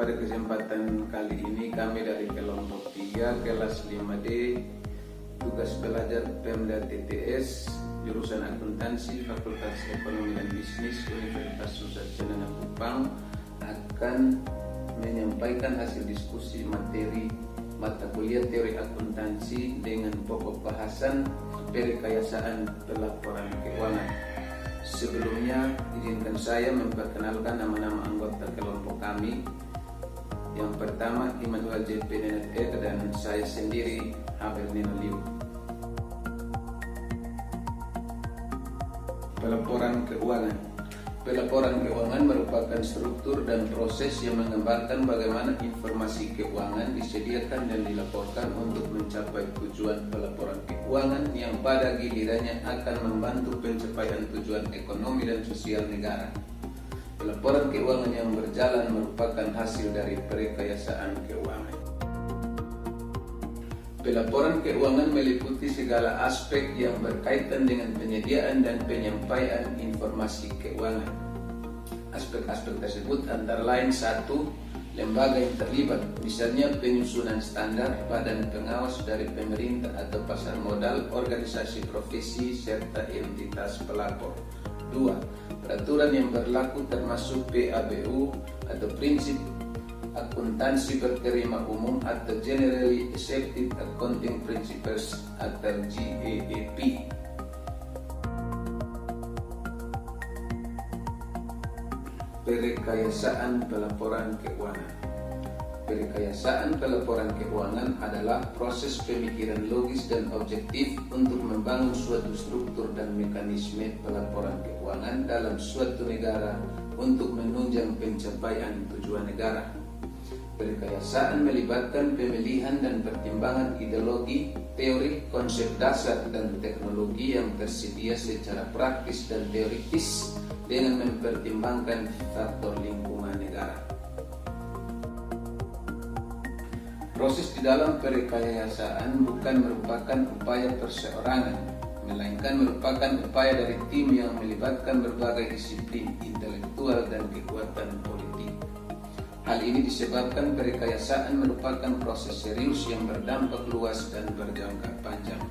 pada kesempatan kali ini kami dari kelompok 3 kelas 5D tugas belajar Pemda TTS jurusan akuntansi Fakultas Ekonomi dan Bisnis Universitas Nusa Cendana Kupang akan menyampaikan hasil diskusi materi mata kuliah teori akuntansi dengan pokok bahasan perekayasaan pelaporan keuangan. Sebelumnya, izinkan saya memperkenalkan nama-nama anggota kelompok kami. Yang pertama, Immanuel JP Nenet Eka dan saya sendiri, Abel Nino Liu. Pelaporan keuangan. Pelaporan keuangan merupakan struktur dan proses yang menggambarkan bagaimana informasi keuangan disediakan dan dilaporkan untuk mencapai tujuan pelaporan keuangan yang pada gilirannya akan membantu pencapaian tujuan ekonomi dan sosial negara. Pelaporan keuangan yang berjalan merupakan hasil dari perekayasaan keuangan. Pelaporan keuangan meliputi segala aspek yang berkaitan dengan penyediaan dan penyampaian informasi keuangan. Aspek-aspek tersebut antara lain: 1. Lembaga yang terlibat, misalnya penyusunan standar, badan pengawas dari pemerintah atau pasar modal, organisasi profesi, serta entitas pelapor. 2. Peraturan yang berlaku termasuk PABU atau prinsip akuntansi berterima umum atau Generally Accepted Accounting Principles atau GAAP. Perekayasaan pelaporan keuangan. Perekayasaan pelaporan keuangan adalah proses pemikiran logis dan objektif untuk membangun suatu struktur dan mekanisme pelaporan keuangan dalam suatu negara untuk menunjang pencapaian tujuan negara. Perekayasaan melibatkan pemilihan dan pertimbangan ideologi, teori, konsep dasar, dan teknologi yang tersedia secara praktis dan teoritis dengan mempertimbangkan faktor lingkungan negara. Proses di dalam perekayasaan bukan merupakan upaya perseorangan, melainkan merupakan upaya dari tim yang melibatkan berbagai disiplin intelektual dan kekuatan politik. Hal ini disebabkan perekayasaan merupakan proses serius yang berdampak luas dan berjangka panjang.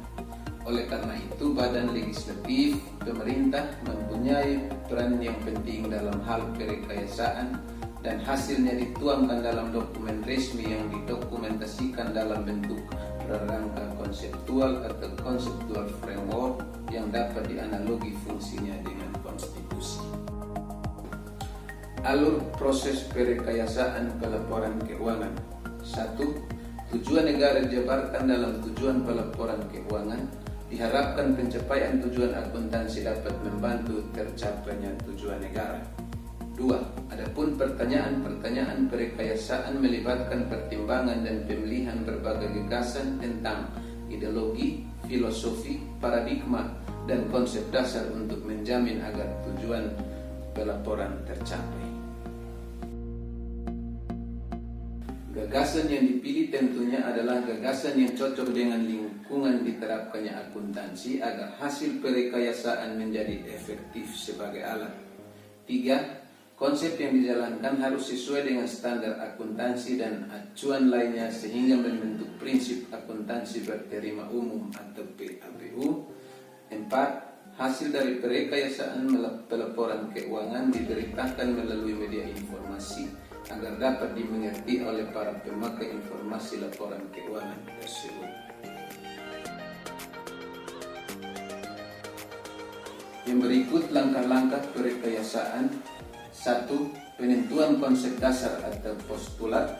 Oleh karena itu, badan legislatif pemerintah mempunyai peran yang penting dalam hal perekayasaan dan hasilnya dituangkan dalam dokumen resmi yang didokumentasikan dalam bentuk rangka konseptual atau conceptual framework yang dapat dianalogi fungsinya dengan konstitusi. Alur proses perekayasaan pelaporan keuangan. 1. Tujuan negara dijabarkan dalam tujuan pelaporan keuangan. Diharapkan pencapaian tujuan akuntansi dapat membantu tercapainya tujuan negara. 2. Adapun pertanyaan-pertanyaan perekayasaan melibatkan pertimbangan dan pemilihan berbagai gagasan tentang ideologi, filosofi, paradigma, dan konsep dasar untuk menjamin agar tujuan pelaporan tercapai. Gagasan yang dipilih tentunya adalah gagasan yang cocok dengan lingkungan diterapkannya akuntansi agar hasil perekayasaan menjadi efektif sebagai alat. 3. Konsep yang dijalankan harus sesuai dengan standar akuntansi dan acuan lainnya sehingga membentuk prinsip akuntansi berterima umum atau PABU. 4. Hasil dari perekayasaan pelaporan keuangan diberitakan melalui media informasi agar dapat dimengerti oleh para pemakai informasi laporan keuangan tersebut. Yang berikut langkah-langkah perekayasaan. 1. Penentuan konsep dasar atau postulat.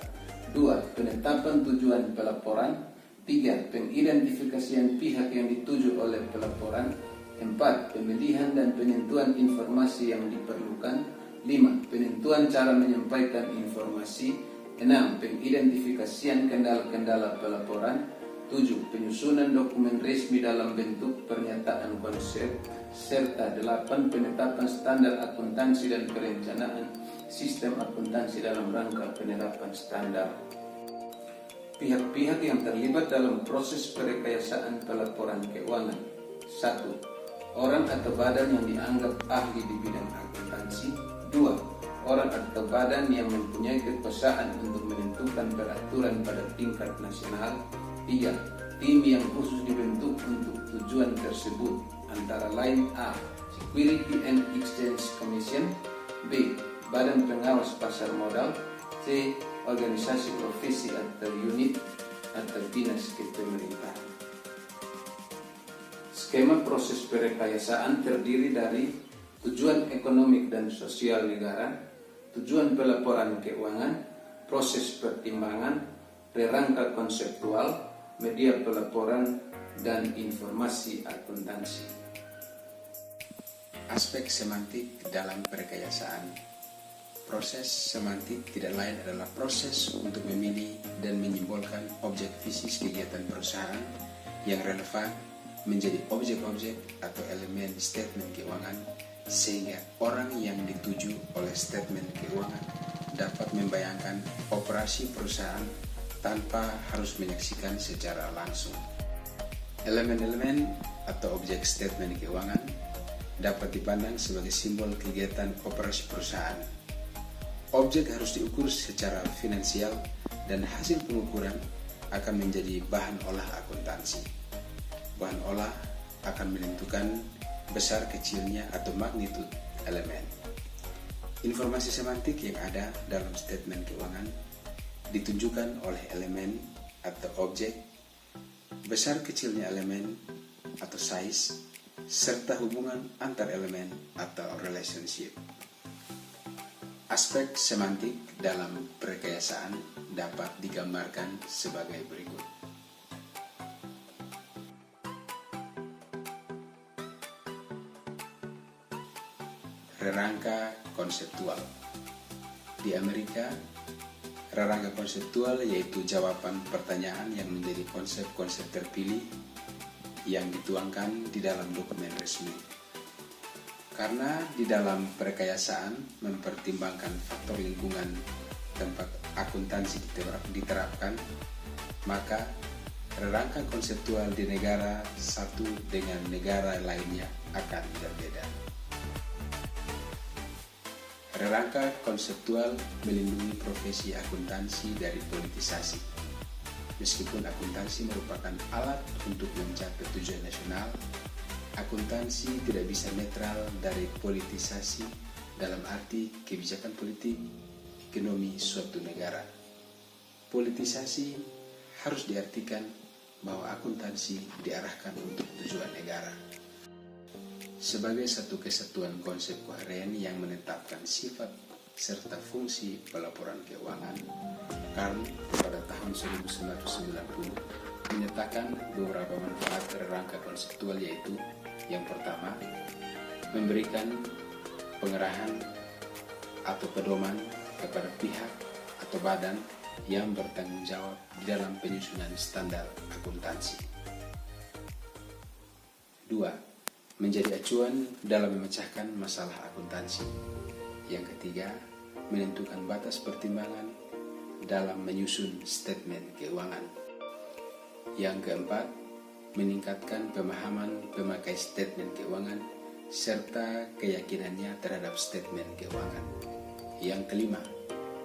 2. Penetapan tujuan pelaporan. 3. Pengidentifikasian pihak yang dituju oleh pelaporan. 4. Pemilihan dan penentuan informasi yang diperlukan. 5. Penentuan cara menyampaikan informasi. 6. Pengidentifikasian kendala-kendala pelaporan. 7. Penyusunan dokumen resmi dalam bentuk pernyataan konsep. Serta 8. Penetapan standar akuntansi dan perencanaan sistem akuntansi dalam rangka penerapan standar. Pihak-pihak yang terlibat dalam proses perekayasaan pelaporan keuangan. 1. Orang atau badan yang dianggap ahli di bidang akuntansi. 2. orang atau badan yang mempunyai kekuasaan untuk menentukan peraturan pada tingkat nasional. 3. Tim yang khusus dibentuk untuk tujuan tersebut, antara lain A. Security and Exchange Commission, B. Badan Pengawas Pasar Modal, C. Organisasi profesi atau unit atau dinas kepemerintahan. Skema proses perekayasaan terdiri dari tujuan ekonomi dan sosial negara, tujuan pelaporan keuangan, proses pertimbangan, rangka konseptual, media pelaporan, dan informasi akuntansi. Aspek semantik dalam perekayasaan. Proses semantik tidak lain adalah proses untuk memilih dan menyimbolkan objek fisik kegiatan perusahaan yang relevan menjadi objek-objek atau elemen statement keuangan, sehingga orang yang dituju oleh statement keuangan dapat membayangkan operasi perusahaan tanpa harus menyaksikan secara langsung. Elemen-elemen atau objek statement keuangan dapat dipandang sebagai simbol kegiatan operasi perusahaan. Objek harus diukur secara finansial dan hasil pengukuran akan menjadi bahan olah akuntansi. Bahan olah akan menentukan besar kecilnya atau magnitud elemen. Informasi semantik yang ada dalam statement keuangan ditunjukkan oleh elemen atau objek, besar kecilnya elemen atau size, serta hubungan antar elemen atau relationship. Aspek semantik dalam perekayasaan dapat digambarkan sebagai berikut. Rangka konseptual. Di Amerika, rangka konseptual yaitu jawaban pertanyaan yang menjadi konsep-konsep terpilih yang dituangkan di dalam dokumen resmi. Karena di dalam perekayasaan mempertimbangkan faktor lingkungan tempat akuntansi diterapkan, maka rangka konseptual di negara satu dengan negara lainnya akan berbeda. Rangka konseptual melindungi profesi akuntansi dari politisasi. Meskipun akuntansi merupakan alat untuk mencapai tujuan nasional, akuntansi tidak bisa netral dari politisasi dalam arti kebijakan politik ekonomi suatu negara. Politisasi harus diartikan bahwa akuntansi diarahkan untuk tujuan negara. Sebagai satu kesatuan konsep koheren yang menetapkan sifat serta fungsi pelaporan keuangan, Karl pada tahun 1990 menyatakan beberapa manfaat rangka konseptual, yaitu yang pertama, memberikan pengerahan atau pedoman kepada pihak atau badan yang bertanggung jawab di dalam penyusunan standar akuntansi. 2. Menjadi acuan dalam memecahkan masalah akuntansi. Yang ketiga, menentukan batas pertimbangan dalam menyusun statement keuangan. Yang keempat, meningkatkan pemahaman pemakai statement keuangan serta keyakinannya terhadap statement keuangan. Yang kelima,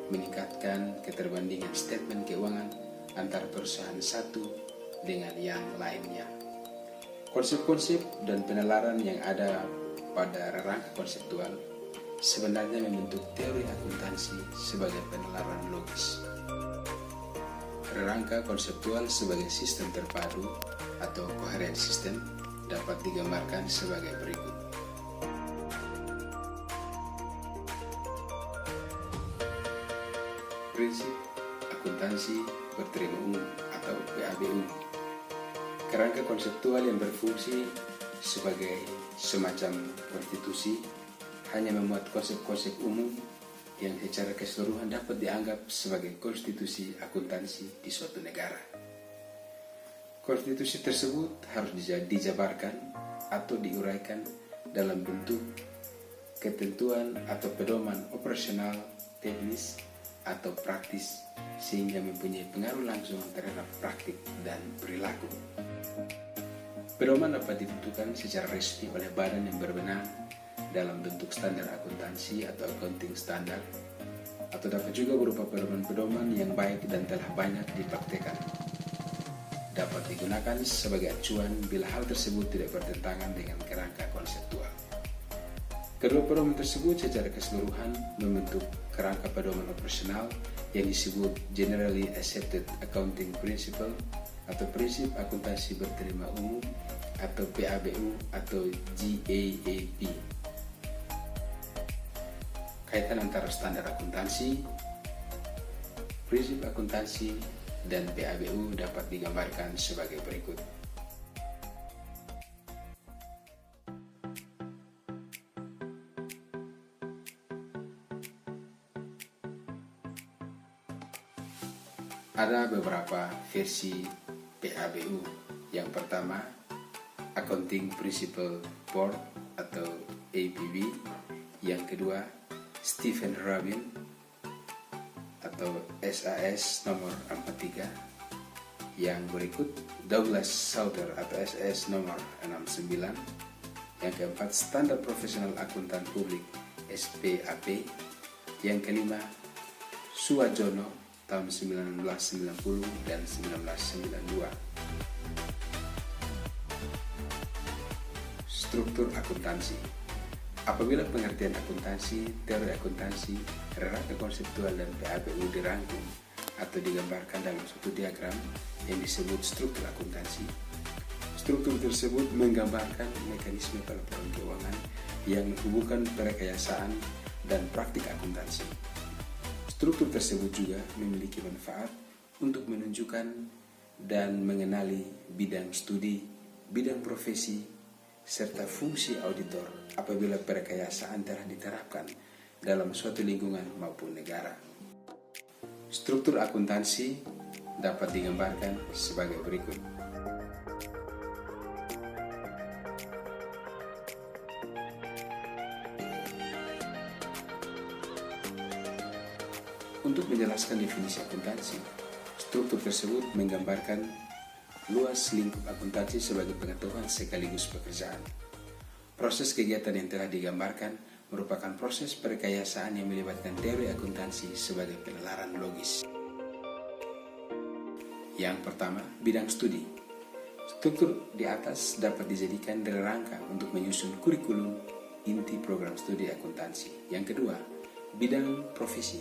meningkatkan keterbandingan statement keuangan antar perusahaan satu dengan yang lainnya. Konsep-konsep dan penalaran yang ada pada rangka konseptual sebenarnya membentuk teori akuntansi sebagai penalaran logis. Rangka konseptual sebagai sistem terpadu atau coherent system dapat digambarkan sebagai berikut. Prinsip akuntansi berterima umum atau PABU. Kerangka konseptual yang berfungsi sebagai semacam konstitusi hanya memuat konsep-konsep umum yang secara keseluruhan dapat dianggap sebagai konstitusi akuntansi di suatu negara. Konstitusi tersebut harus dijabarkan atau diuraikan dalam bentuk ketentuan atau pedoman operasional, teknis, atau praktis sehingga mempunyai pengaruh langsung terhadap praktik dan perilaku. Pedoman dapat ditentukan secara resmi oleh badan yang berwenang dalam bentuk standar akuntansi atau accounting standard, atau dapat juga berupa pedoman-pedoman yang baik dan telah banyak dipraktekkan. Dapat digunakan sebagai acuan bila hal tersebut tidak bertentangan dengan kerangka konseptual. Kedua pedoman tersebut secara keseluruhan membentuk kerangka pedoman operasional yang disebut Generally Accepted Accounting Principle atau prinsip akuntansi berterima umum atau PABU atau GAAP. Kaitan antara standar akuntansi, prinsip akuntansi, dan PABU dapat digambarkan sebagai berikut. Ada beberapa versi PABU. Yang pertama, Accounting Principle Board atau APB. Yang kedua, Stephen Rabin atau SAS nomor 43. Yang berikut, Douglas Sauter atau SAS nomor 69. Yang keempat, Standar Profesional Akuntan Publik SPAP. Yang kelima, Suwajono tahun 1990 dan 1992. Struktur akuntansi. Apabila pengertian akuntansi, teori akuntansi, kerangka konseptual dan PABU dirangkum atau digambarkan dalam suatu diagram yang disebut struktur akuntansi. Struktur tersebut menggambarkan mekanisme pelaporan keuangan yang menghubungkan perekayasaan dan praktik akuntansi. Struktur tersebut juga memiliki manfaat untuk menunjukkan dan mengenali bidang studi, bidang profesi, serta fungsi auditor apabila perekayasaan telah diterapkan dalam suatu lingkungan maupun negara. Struktur akuntansi dapat digambarkan sebagai berikut. Untuk menjelaskan definisi akuntansi, struktur tersebut menggambarkan luas lingkup akuntansi sebagai pengetahuan sekaligus pekerjaan. Proses kegiatan yang telah digambarkan merupakan proses perekayasaan yang melibatkan teori akuntansi sebagai penalaran logis. Yang pertama, bidang studi. Struktur di atas dapat dijadikan dari rangka untuk menyusun kurikulum inti program studi akuntansi. Yang kedua, bidang profesi.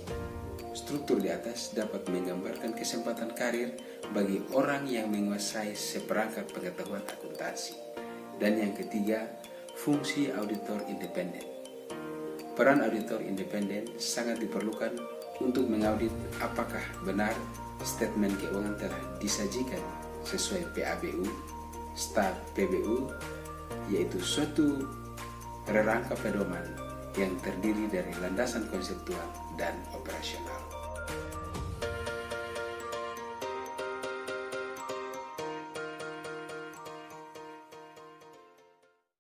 Struktur di atas dapat menggambarkan kesempatan karir bagi orang yang menguasai seperangkat pengetahuan akuntansi. Dan yang ketiga, fungsi auditor independen. Peran auditor independen sangat diperlukan untuk mengaudit apakah benar statement keuangan telah disajikan sesuai PABU, STA PBU, yaitu suatu rangka pedoman yang terdiri dari landasan konseptual dan operasional.